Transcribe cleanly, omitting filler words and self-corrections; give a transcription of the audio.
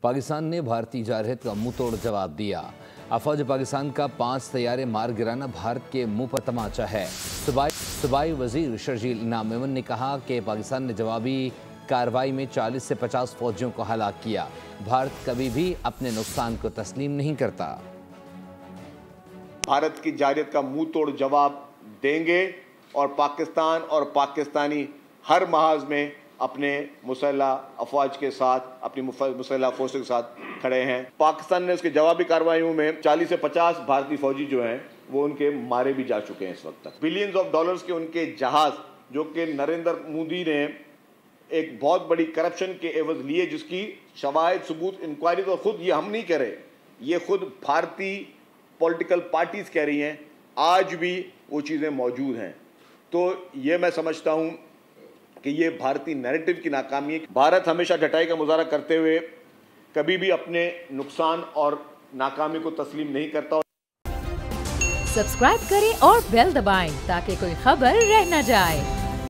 पाकिस्तान ने भारतीय जारहत का मुंह तोड़ जवाब दिया। अफवाज पाकिस्तान का 5 तैयारे मार गिराना भारत के मुंह पर तमाचा है। सूबाई वजीर शर्जील इनाम मेमन ने कहा कि पाकिस्तान ने जवाबी कार्रवाई में 40 से 50 फौजियों को हलाक किया। भारत कभी भी अपने नुकसान को तस्लीम नहीं करता। भारत की जारहत का मुंह तोड़ जवाब देंगे और पाकिस्तान और पाकिस्तानी हर महाज में अपने मुसल्लह अफवाज के साथ, अपनी मुसल्लह फोर्स के साथ खड़े हैं। पाकिस्तान ने उसके जवाबी कार्रवाइयों में 40 से 50 भारतीय फौजी जो हैं वो उनके मारे भी जा चुके हैं। इस वक्त तक बिलियंस ऑफ डॉलर्स के उनके जहाज जो कि नरेंद्र मोदी ने एक बहुत बड़ी करप्शन के एवज लिए, जिसकी शवाहिद सबूत इंक्वायरी तो खुद ये हम नहीं कह रहे, ये खुद भारतीय पॉलिटिकल पार्टीज कह रही हैं, आज भी वो चीज़ें मौजूद हैं। तो ये मैं समझता हूँ कि ये भारतीय नैरेटिव की नाकामी है। भारत हमेशा डटाई का मुजाहरा करते हुए कभी भी अपने नुकसान और नाकामी को तस्लीम नहीं करता। सब्सक्राइब करें और बेल दबाएं ताकि कोई खबर रह न जाए।